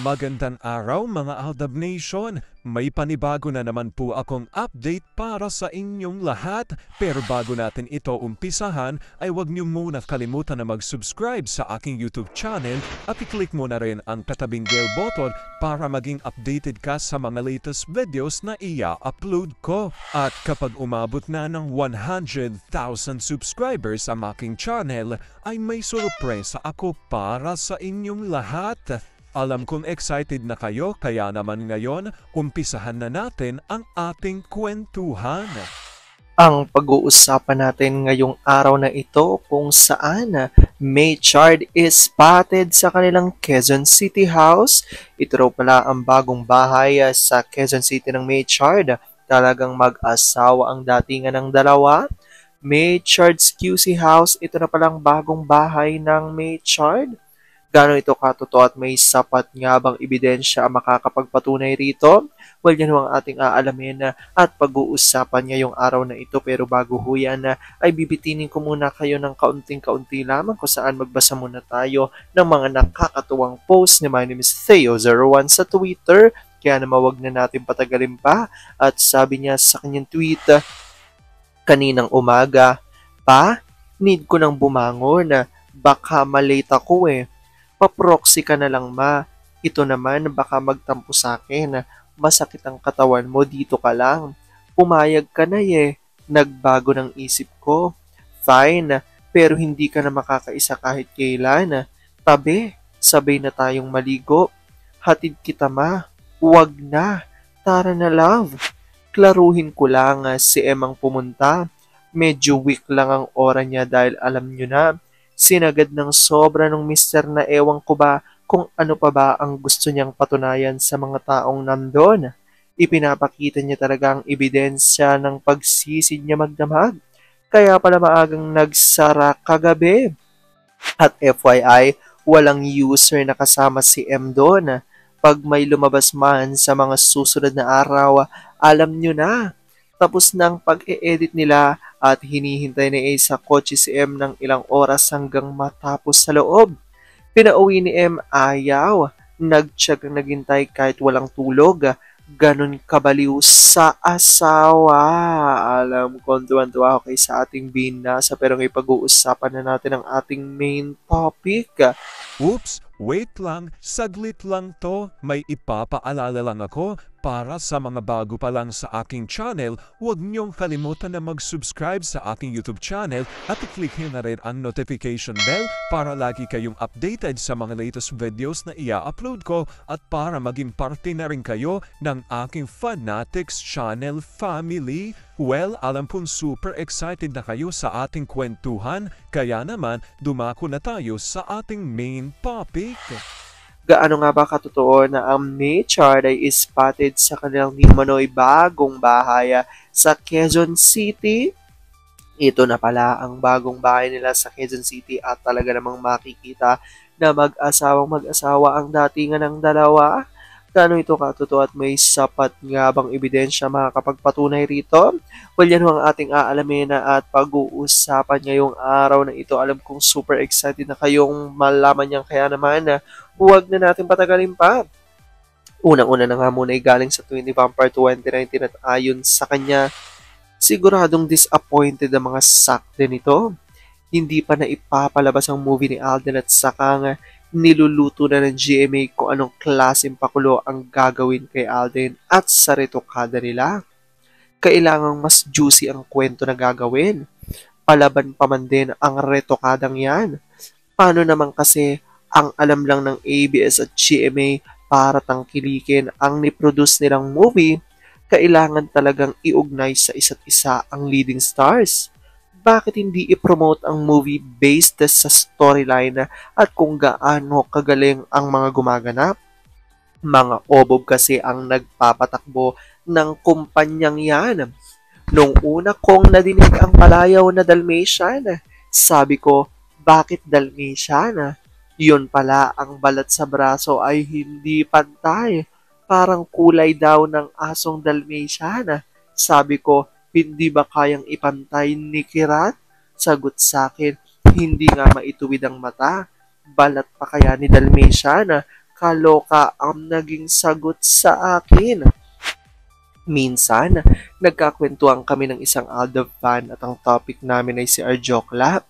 Magandang araw mga Aldab Nation! May panibago na naman po akong update para sa inyong lahat. Pero bago natin ito umpisahan ay huwag niyo muna kalimutan na mag-subscribe sa aking YouTube channel at i-click mo na rin ang katabing bell button para maging updated ka sa mga latest videos na i-upload ko. At kapag umabot na ng 100,000 subscribers ang aking channel ay may sorpresa ako para sa inyong lahat. Alam kong excited na kayo, kaya naman ngayon, umpisahan na natin ang ating kwentuhan. Ang pag-uusapan natin ngayong araw na ito kung saan May Chard is spotted sa kanilang Quezon City house. Ito raw pala ang bagong bahay sa Quezon City ng May Chard. Talagang mag-asawa ang datingan ng dalawa. May Chard's QC house, ito na palang bagong bahay ng May Chard. Gano'n ito katotoo at may sapat nga bang ebidensya ang makakapagpatunay rito? Well, yan ang ating aalamin at pag-uusapan ngayong araw na ito. Pero bago ho yan, ay bibitinin ko muna kayo ng kaunting-kaunti lamang kung saan magbasa muna tayo ng mga nakakatuwang post ni My name is Theo01 sa Twitter. Kaya naman wag na natin patagalin pa. At sabi niya sa kanyang tweet, kaninang umaga, "Pa, need ko nang bumangon. Baka malate ako eh. Paproxy ka na lang ma. Ito naman baka magtampo sa akin. Masakit ang katawan mo, dito ka lang. Pumayag ka na eh. Nagbago ng isip ko. Fine, pero hindi ka na makakaisa kahit kailan. Tabi, sabay na tayong maligo. Hatid kita ma. Huwag na. Tara na love." Klaruhin ko lang si Emang pumunta. Medyo weak lang ang aura niya dahil alam nyo na, sinagad ng sobra ng mister na ewan ko ba kung ano pa ba ang gusto niyang patunayan sa mga taong nandun. Ipinapakita niya talaga ang ebidensya ng pagsisid niya magdamag. Kaya pala maagang nagsara kagabi. At FYI, walang user na kasama si M doon. Pag may lumabas man sa mga susunod na araw, alam nyo na. Tapos ng pag-e-edit nila at hinihintay ni A sa kotse si M ng ilang oras hanggang matapos sa loob. Pinauwi ni M ayaw. Nagtiyag naghintay kahit walang tulog. Ganon kabaliw sa asawa. Alam ko, tuwan-tuwa ako kay sa ating binasa pero ngayon pag-uusapan na natin ang ating main topic. Oops, wait lang, saglit lang to. May ipapaalala lang ako. Para sa mga bago pa lang sa aking channel, huwag niyong kalimutan na mag-subscribe sa aking YouTube channel at i-click na rin ang notification bell para lagi kayong updated sa mga latest videos na i-upload ko at para maging parte na rin kayo ng aking Fanatics channel family. Well, alam pong super excited na kayo sa ating kwentuhan, kaya naman dumako na tayo sa ating main topic. Gaano nga ba katotoo na ang May Chard ay spotted sa kanilang di manoy bagong bahay sa Quezon City? Ito na pala ang bagong bahay nila sa Quezon City at talaga namang makikita na mag-asawa ang datingan ng dalawa. Gaano ito katotoo at may sapat nga bang ebidensya makakapagpatunay rito? Well, yan ang ating aalamin at pag-uusapan ngayong araw na ito. Alam kong super excited na kayong malaman yan, kaya naman huwag na natin patagalin pa. Unang-una na nga muna ay galing sa 20 Vampire 2019 at ayon sa kanya, siguradong disappointed ang mga sakte nito. Hindi pa na ipapalabas ang movie ni Alden at saka nga niluluto na ng GMA kung anong klaseng pakulo ang gagawin kay Alden at sa retokada nila. Kailangang mas juicy ang kwento na gagawin. Palaban pa man din ang retokadang yan. Paano naman kasi ang alam lang ng ABS at GMA para tangkilikin ang niproduce nilang movie, kailangan talagang iugnay sa isa't isa ang leading stars. Bakit hindi i-promote ang movie based sa storyline at kung gaano kagaling ang mga gumaganap? Mga obob kasi ang nagpapatakbo ng kumpanyang yan. Nung una kong nadinig ang palayaw na Dalmatian, sabi ko, bakit Dalmatian? Yun pala, ang balat sa braso ay hindi pantay. Parang kulay daw ng asong Dalmatian. Sabi ko, hindi ba kayang ipantay ni Kirat? Sagot sa akin, hindi nga maituwid ang mata. Balat pa kaya ni Dalmatian? nakakaloka ang naging sagot sa akin. Minsan, nagkakwentuhan kami ng isang Aldab fan at ang topic namin ay si Arjokla.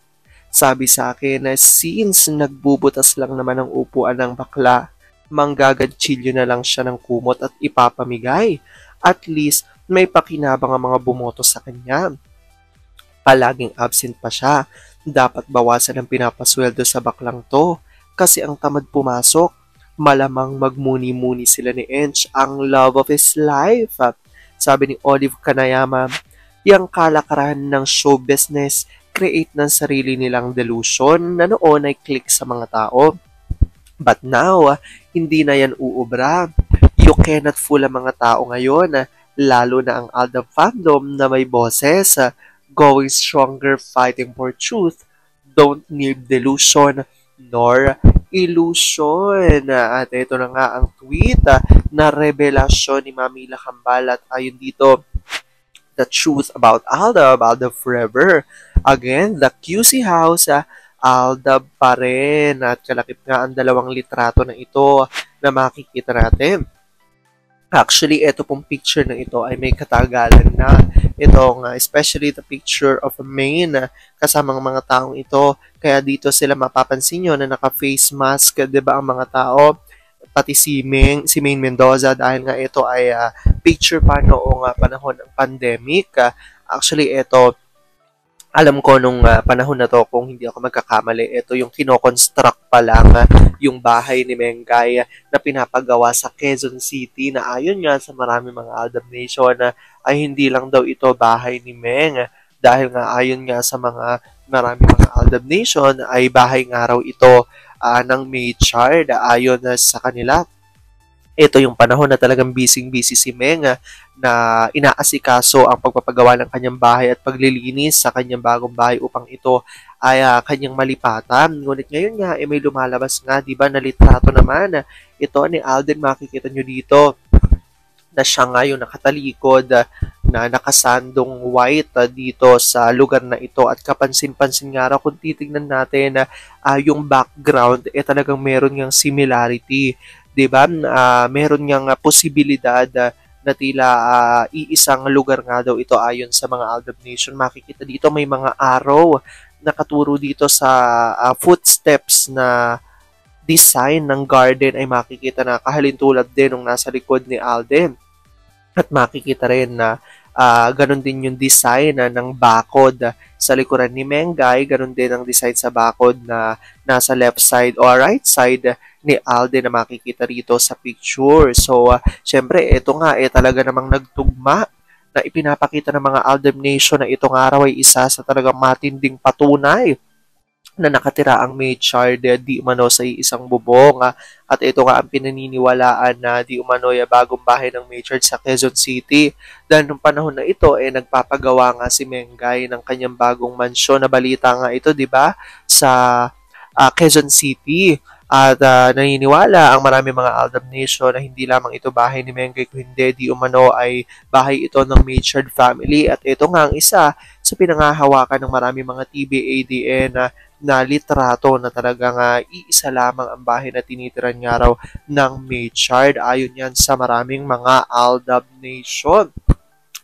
Sabi sa akin na since nagbubutas lang naman ang upuan ng bakla, manggagatsilyo na lang siya ng kumot at ipapamigay. At least, may pakinabang ang mga bumoto sa kanya. Palaging absent pa siya. Dapat bawasan ang pinapasweldo sa baklang to kasi ang tamad pumasok. Malamang magmuni-muni sila ni Ench, ang love of his life. Sabi ni Olive Kanayama, yung kalakaran ng show business, create ng sarili nilang delusion na noon ay click sa mga tao. But now, hindi na yan uubra. You cannot fool ang mga tao ngayon, lalo na ang Aldab fandom na may boses, going stronger fighting for truth, don't need delusion nor illusion. At ito na nga ang tweet na revelasyon ni Mamila Kambal at ayon dito, the truth about Aldab, Aldab forever. Again, the QC House, Aldab pa rin. At kalakip nga ang dalawang litrato na ito na makikita natin. Actually, ito pong picture na ito ay may katagalan na. Itong, especially the picture of Maine kasamang mga taong ito. Kaya dito sila mapapansin nyo na naka-face mask, di ba, ang mga tao. Pati si Maine Mendoza dahil nga ito ay picture pa noong panahon ng pandemic. Actually, ito, alam ko nung panahon na to, kung hindi ako magkakamali, ito yung kinoconstruct pa lang yung bahay ni Mengay na pinapagawa sa Quezon City na ayon nga sa marami mga Aldab Nation ay hindi lang daw ito bahay ni Meng dahil nga ayon nga sa marami mga Aldab Nation ay bahay nga raw ito ng Maychard ayon sa kanila. Ito yung panahon na talagang busy-busy si Meng na inaasikaso ang pagpapagawa ng kanyang bahay at paglilinis sa kanyang bagong bahay upang ito ay kanyang malipatan. Ngunit ngayon nga, may lumalabas nga, di ba, na litrato naman. Ito ni Alden, makikita nyo dito na siya nga yung nakatalikod na nakasandong white dito sa lugar na ito at kapansin-pansin nga raw kung titignan natin yung background talagang meron ngang similarity, 'di ba? Meron ngang posibilidad na tila iisang lugar nga daw ito ayon sa mga Aldab Nation. Makikita dito may mga arrow nakaturo dito sa footsteps na design ng garden ay makikita na kahalintulad din nung nasa likod ni Alden. At makikita rin na ganun din yung design ng bakod sa likuran ni Mengay, ganun din ang design sa bakod na nasa left side o right side ni Alden na makikita rito sa picture. So, syempre, ito nga talaga namang nagtugma na ipinapakita ng mga Aldab Nation na itong araw ay isa sa talagang matinding patunay na nakatira ang Maychard di umano sa isang bubong. At ito nga ang pinaniniwalaan na di umano ay bagong bahay ng Maychard sa Quezon City. Dahil nung panahon na ito, nagpapagawa nga si Mengay ng kanyang bagong mansyon. Na balita nga ito, di ba, sa Quezon City. At naniniwala ang marami mga Aldab Nation na hindi lamang ito bahay ni Mengay, kung hindi di umano ay bahay ito ng Maychard family. At ito nga ang isa sa pinangahawakan ng marami mga TBADN na litrato na talagang iisa lamang ang bahay na tinitiran nga raw ng Maychard ayon yan sa maraming mga Aldab Nation.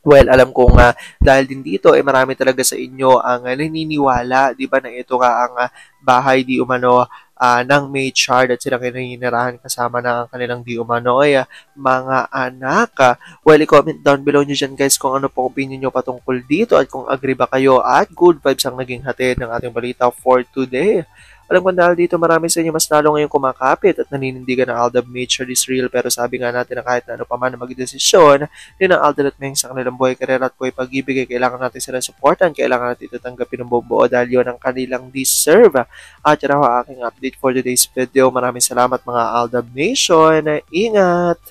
Well, alam ko nga dahil din dito marami talaga sa inyo ang naniniwala, di ba, na ito nga ang bahay di umano ng Maychard at silang kininirahan kasama na ang kanilang di umano ay mga anak. Well, i-comment down below nyo dyan guys kung ano po opinion nyo patungkol dito at kung agree ba kayo at good vibes ang naging hatid ng ating balita for today. Alam ko dahil dito marami sa inyo mas lalo ngayong kumakapit at naninindigan ng Aldab Maychard is real, pero sabi nga natin na kahit na ano pa man na magdesisyon din ang Aldab at Meng sa kanilang buhay, karera at buhay pag-ibig ay kailangan natin sila supportan, kailangan natin ito tanggapin ng buo dahil yun ang kanilang deserve. At yun ang aking update for today's video. Maraming salamat mga Aldab Nation. Ingat!